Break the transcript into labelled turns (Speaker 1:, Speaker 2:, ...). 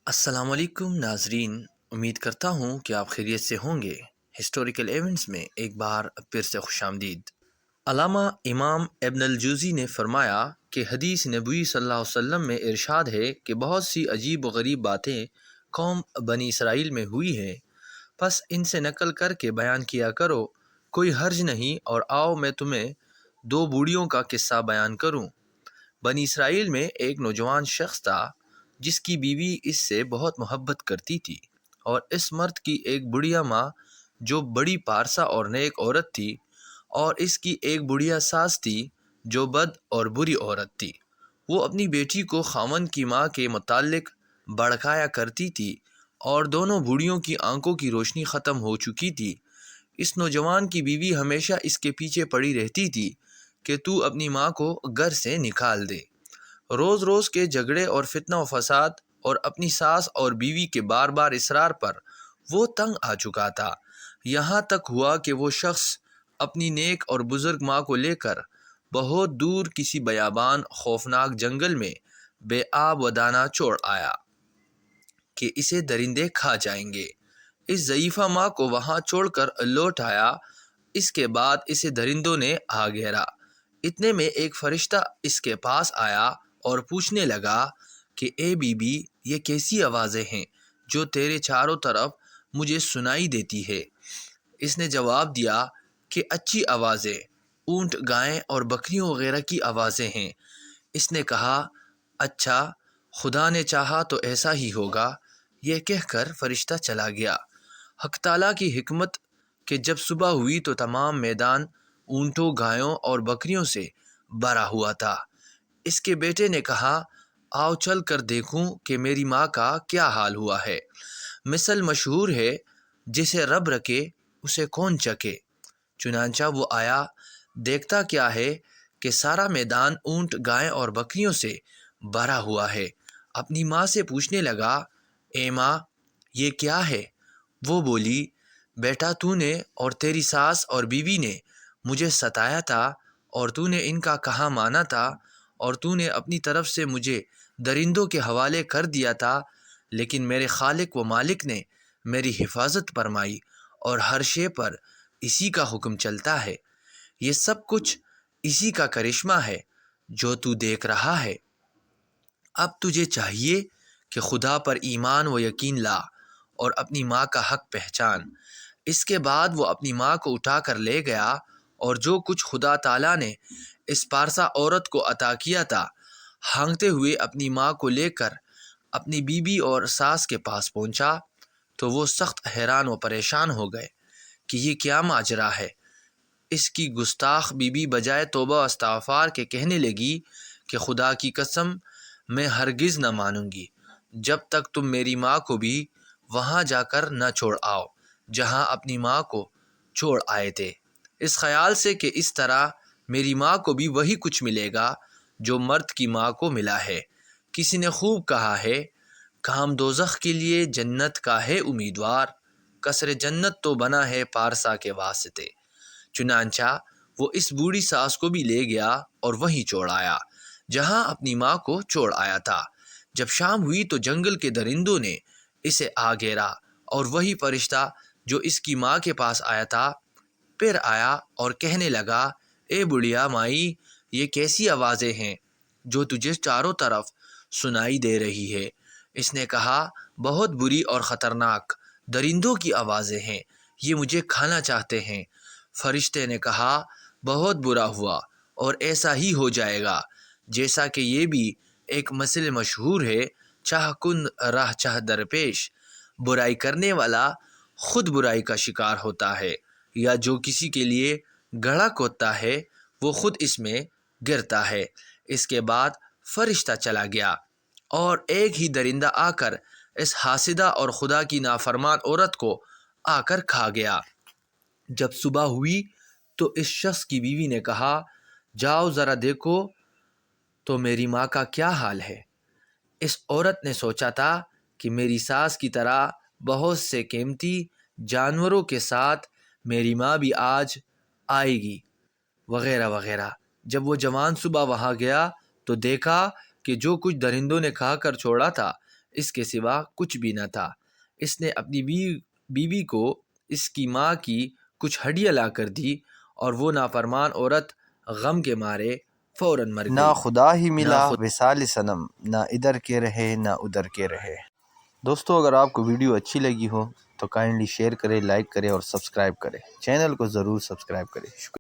Speaker 1: السلام علیکم ناظرین، امید کرتا ہوں کہ آپ خیریت سے ہوں گے۔ ہسٹوریکل ایونٹس میں ایک بار پھر سے خوش آمدید۔ علامہ امام ابن الجوزی نے فرمایا کہ حدیث نبوی صلی اللہ علیہ وسلم میں ارشاد ہے کہ بہت سی عجیب و غریب باتیں قوم بنی اسرائیل میں ہوئی ہیں، پس ان سے نقل کر کے بیان کیا کرو، کوئی حرج نہیں، اور آؤ میں تمہیں دو بوڑھیوں کا قصہ بیان کروں۔ بنی اسرائیل میں ایک نوجوان شخص تھا جس کی بیوی اس سے بہت محبت کرتی تھی، اور اس مرد کی ایک بڑھیا ماں جو بڑی پارسا اور نیک عورت تھی، اور اس کی ایک بڑھیا ساس تھی جو بد اور بری عورت تھی۔ وہ اپنی بیٹی کو خاوند کی ماں کے متعلق بڑکایا کرتی تھی، اور دونوں بوڑھیوں کی آنکھوں کی روشنی ختم ہو چکی تھی۔ اس نوجوان کی بیوی ہمیشہ اس کے پیچھے پڑی رہتی تھی کہ تو اپنی ماں کو گھر سے نکال دے۔ روز روز کے جھگڑے اور فتنہ و فساد اور اپنی ساس اور بیوی کے بار بار اصرار پر وہ تنگ آ چکا تھا، یہاں تک ہوا کہ وہ شخص اپنی نیک اور بزرگ ماں کو لے کر بہت دور کسی بیابان خوفناک جنگل میں بے آب و دانہ چھوڑ آیا کہ اسے درندے کھا جائیں گے۔ اس ضعیفہ ماں کو وہاں چھوڑ کر لوٹ آیا۔ اس کے بعد اسے درندوں نے آ گھیرا۔ اتنے میں ایک فرشتہ اس کے پاس آیا اور پوچھنے لگا کہ اے بی بی، یہ کیسی آوازیں ہیں جو تیرے چاروں طرف مجھے سنائی دیتی ہے؟ اس نے جواب دیا کہ اچھی آوازیں، اونٹ، گائیں اور بکریوں وغیرہ کی آوازیں ہیں۔ اس نے کہا، اچھا، خدا نے چاہا تو ایسا ہی ہوگا۔ یہ کہہ کر فرشتہ چلا گیا۔ حق تعالیٰ کی حکمت کہ جب صبح ہوئی تو تمام میدان اونٹوں، گایوں اور بکریوں سے بھرا ہوا تھا۔ اس کے بیٹے نے کہا، آؤ چل کر دیکھوں کہ میری ماں کا کیا حال ہوا ہے۔ مثل مشہور ہے، جسے رب رکھے اسے کون چکے۔ چنانچہ وہ آیا، دیکھتا کیا ہے کہ سارا میدان اونٹ، گائیں اور بکریوں سے بھرا ہوا ہے۔ اپنی ماں سے پوچھنے لگا، اے ماں، یہ کیا ہے؟ وہ بولی، بیٹا، تو نے اور تیری ساس اور بیوی نے مجھے ستایا تھا، اور تو نے ان کا کہا مانا تھا، اور تو نے اپنی طرف سے مجھے درندوں کے حوالے کر دیا تھا، لیکن میرے خالق و مالک نے میری حفاظت فرمائی، اور ہر شے پر اسی کا حکم چلتا ہے۔ یہ سب کچھ اسی کا کرشمہ ہے جو تو دیکھ رہا ہے۔ اب تجھے چاہیے کہ خدا پر ایمان و یقین لا اور اپنی ماں کا حق پہچان۔ اس کے بعد وہ اپنی ماں کو اٹھا کر لے گیا، اور جو کچھ خدا تعالیٰ نے اس پارسا عورت کو عطا کیا تھا، ہانگتے ہوئے اپنی ماں کو لے کر اپنی بیوی اور ساس کے پاس پہنچا تو وہ سخت حیران و پریشان ہو گئے کہ یہ کیا ماجرا ہے۔ اس کی گستاخ بیوی بجائے توبہ و استغفار کے کہنے لگی کہ خدا کی قسم، میں ہرگز نہ مانوں گی جب تک تم میری ماں کو بھی وہاں جا کر نہ چھوڑ آؤ جہاں اپنی ماں کو چھوڑ آئے تھے، اس خیال سے کہ اس طرح میری ماں کو بھی وہی کچھ ملے گا جو مرد کی ماں کو ملا ہے۔ کسی نے خوب کہا ہے، کام دوزخ کے لیے جنت کا ہے امیدوار، قصر جنت تو بنا ہے پارسا کے واسطے۔ چنانچہ وہ اس بوڑھی ساس کو بھی لے گیا اور وہیں چھوڑ آیا جہاں اپنی ماں کو چھوڑ آیا تھا۔ جب شام ہوئی تو جنگل کے درندوں نے اسے آ گھیرا، اور وہی فرشتہ جو اس کی ماں کے پاس آیا تھا پھر آیا اور کہنے لگا، اے بڑھیا مائی، یہ کیسی آوازیں ہیں جو تجھے چاروں طرف سنائی دے رہی ہے؟ اس نے کہا، بہت بری اور خطرناک درندوں کی آوازیں ہیں، یہ مجھے کھانا چاہتے ہیں۔ فرشتے نے کہا، بہت برا ہوا، اور ایسا ہی ہو جائے گا جیسا کہ یہ بھی ایک مثل مشہور ہے، چاہ کن راہ چاہ درپیش، برائی کرنے والا خود برائی کا شکار ہوتا ہے، یا جو کسی کے لیے گڑھا کھودتا ہے وہ خود اس میں گرتا ہے۔ اس کے بعد فرشتہ چلا گیا، اور ایک ہی درندہ آ کر اس حاسدہ اور خدا کی نافرمان عورت کو آ کر کھا گیا۔ جب صبح ہوئی تو اس شخص کی بیوی نے کہا، جاؤ ذرا دیکھو تو میری ماں کا کیا حال ہے۔ اس عورت نے سوچا تھا کہ میری ساس کی طرح بہت سے قیمتی جانوروں کے ساتھ میری ماں بھی آج آئے گی، وغیرہ وغیرہ۔ جب وہ جوان صبح وہاں گیا تو دیکھا کہ جو کچھ درندوں نے کھا کر چھوڑا تھا اس کے سوا کچھ بھی نہ تھا۔ اس نے اپنی بیوی کو اس کی ماں کی کچھ ہڈیاں لا کر دی اور وہ نافرمان عورت غم کے مارے فوراً مر گئی۔
Speaker 2: نہ خدا ہی ملا وصال صنم، نہ ادھر کے رہے نہ ادھر کے رہے۔ دوستو اگر آپ کو ویڈیو اچھی لگی ہو تو کائنڈلی شیئر کریں، لائک کریں اور سبسکرائب کریں۔ چینل کو ضرور سبسکرائب کریں۔ شکریہ۔